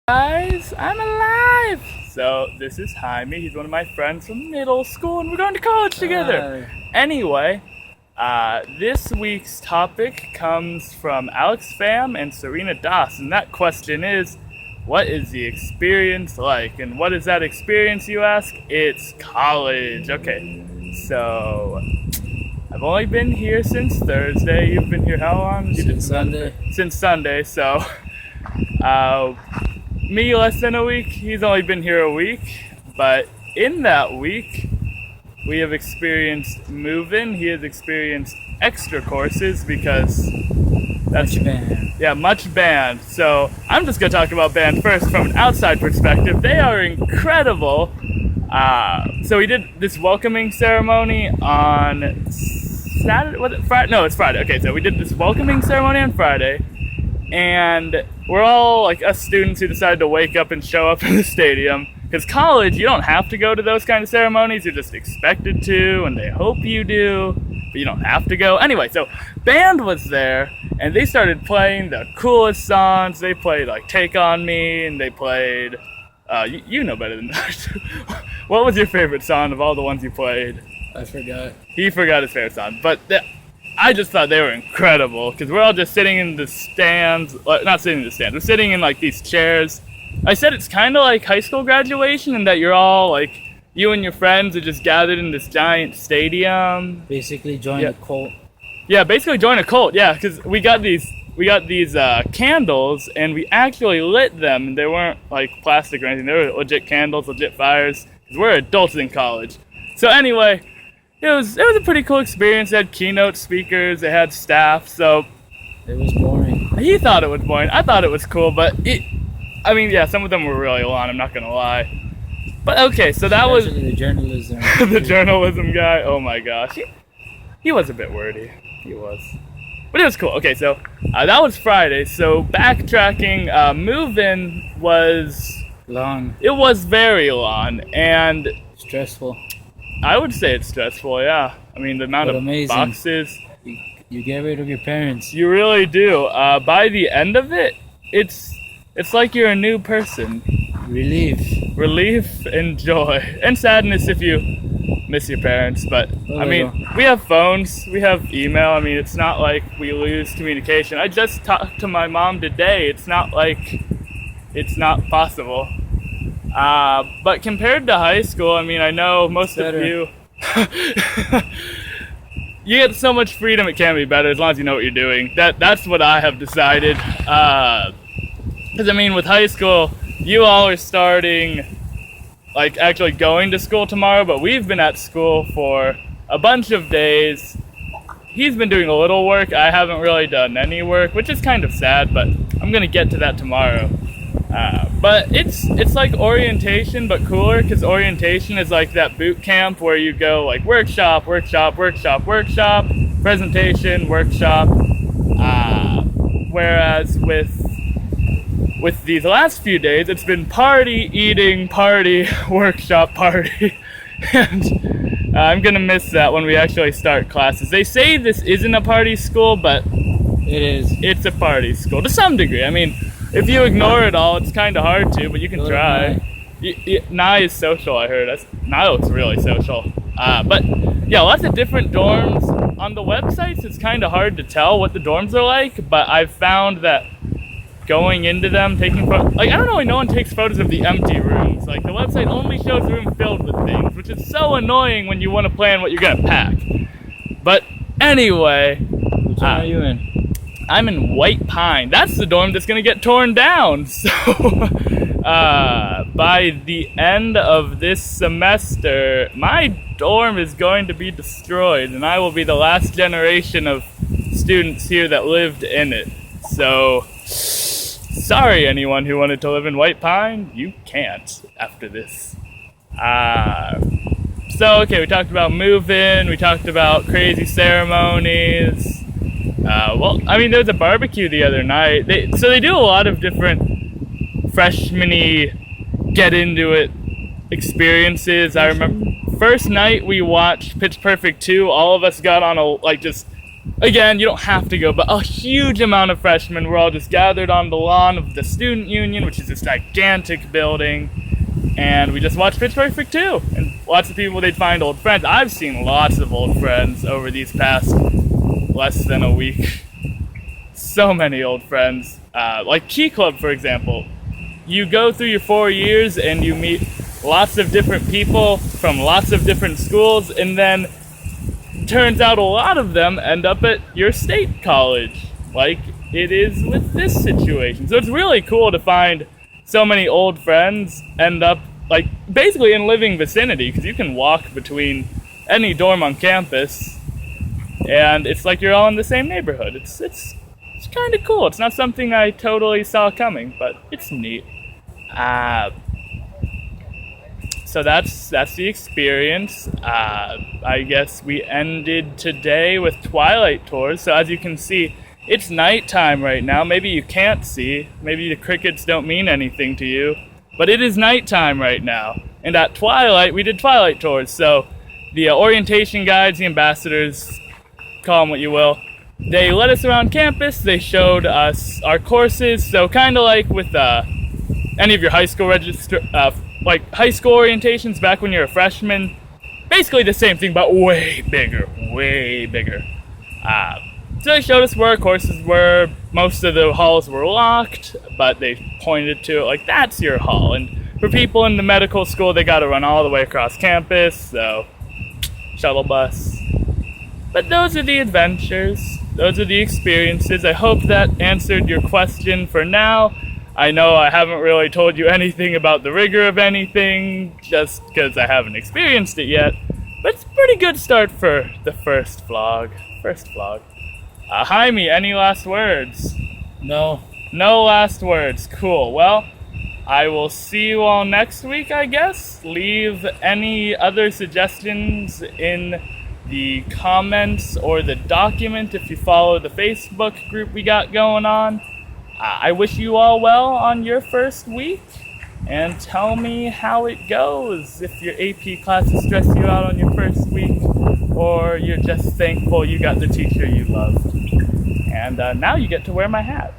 Guys, I'm alive! So, this is Jaime. He's one of my friends from middle school, and we're going to college together. Anyway, this week's topic comes from Alex Pham and Sarina, and that question is, what is the experience like? And what is that experience, you ask? It's college. Okay, so I've only been here since Thursday. You've been here how long? Since Sunday. Since Sunday, so me less than a week. He's only been here a week, but in that week we have experienced move-in. He has experienced extra courses because Much band. Yeah, much band. So I'm just gonna talk about band first from an outside perspective. They are incredible. So we did this welcoming ceremony on Saturday. Was it Friday? No, it's Friday. Okay, so we did this welcoming ceremony on Friday. And we're all like us students who decided to wake up and show up in the stadium. Because college, you don't have to go to those kind of ceremonies. You're just expected to, and they hope you do, but you don't have to go. Anyway, so band was there, and they started playing the coolest songs. They played like "Take on Me," and they played. You know better than that. What was your favorite song of all the ones you played? I forgot. He forgot his favorite song, but I just thought they were incredible because we're all just sitting in the stands, not sitting in the stands, we're sitting in like these chairs. I said it's kind of like high school graduation in that you're all like, you and your friends are just gathered in this giant stadium. Basically join a cult. Yeah, basically join a cult, yeah, because we got these candles and we actually lit them. And they weren't like plastic or anything, they were legit candles, legit fires, because we're adults in college. So anyway, it was a pretty cool experience. They had keynote speakers, they had staff, so it was boring. He thought it was boring. I thought it was cool, but some of them were really long, I'm not gonna lie. But okay, so that Especially the journalism. the journalism guy. Oh my gosh, he was a bit wordy. He was, but it was cool. Okay, so that was Friday. So backtracking, move-in was long. It was very long and stressful. I would say it's stressful, yeah. I mean, the amount of boxes. You get rid of your parents. You really do. By the end of it, it's like you're a new person. Relief and joy. And sadness if you miss your parents. But, I mean, we have phones. We have email. I mean, it's not like we lose communication. I just talked to my mom today. It's not like it's not possible. But compared to high school, I mean, I know most of you, you get so much freedom, it can be better as long as you know what you're doing. That's what I have decided. Because, I mean, with high school, you all are starting, like, actually going to school tomorrow, but we've been at school for a bunch of days. He's been doing a little work. I haven't really done any work, which is kind of sad, but I'm going to get to that tomorrow. But it's like orientation, but cooler, because orientation is like that boot camp where you go like workshop, presentation, workshop. Whereas with these last few days, it's been party, eating, party, workshop, party. And I'm gonna miss that when we actually start classes. They say this isn't a party school, but it is. It's a party school to some degree. I mean, if you ignore it all, it's kind of hard to, but you can try. Nye is social, I heard. Nye looks really social. But yeah, lots of different dorms. On the websites, it's kind of hard to tell what the dorms are like, but I've found that going into them, taking photos, like, I don't know why no one takes photos of the empty rooms. Like, the website only shows a room filled with things, which is so annoying when you want to plan what you're going to pack. But anyway. Which one are you in? I'm in White Pine. That's the dorm that's going to get torn down. So, by the end of this semester, my dorm is going to be destroyed, and I will be the last generation of students here that lived in it. So, sorry anyone who wanted to live in White Pine, you can't after this. So, okay, we talked about move-in, we talked about crazy ceremonies. Well, I mean, there was a barbecue the other night. They do a lot of different freshman-y, get-into-it experiences. I remember first night we watched Pitch Perfect 2, all of us got on just again, you don't have to go, but a huge amount of freshmen were all just gathered on the lawn of the Student Union, which is this gigantic building, and we just watched Pitch Perfect 2, and lots of people, they'd find old friends. I've seen lots of old friends over these past less than a week. So many old friends. Like Key Club, for example. You go through your 4 years and you meet lots of different people from lots of different schools, and then turns out a lot of them end up at your state college, like it is with this situation. So it's really cool to find so many old friends end up basically in living vicinity, because you can walk between any dorm on campus and it's like you're all in the same neighborhood. It's kind of cool. It's not something I totally saw coming, but it's neat. So that's the experience. I guess we ended today with Twilight Tours. So as you can see, it's nighttime right now. Maybe you can't see. Maybe the crickets don't mean anything to you. But it is nighttime right now. And at Twilight, we did Twilight Tours. So the orientation guides, the ambassadors, call them what you will, they led us around campus. They showed us our courses. So kind of like with any of your high school high school orientations back when you're a freshman. Basically the same thing, but way bigger. So they showed us where our courses were. Most of the halls were locked, but they pointed to it like, that's your hall. And for people in the medical school, they got to run all the way across campus, so shuttle bus. But those are the adventures. Those are the experiences. I hope that answered your question for now. I know I haven't really told you anything about the rigor of anything, just because I haven't experienced it yet. But it's a pretty good start for the first vlog. Jaime, any last words? No. No last words. Cool. Well, I will see you all next week, I guess. Leave any other suggestions in the comments or the document if you follow the Facebook group we got going on. I wish you all well on your first week, and tell me how it goes. If your AP classes stress you out on your first week, or you're just thankful you got the teacher you loved. And now you get to wear my hat.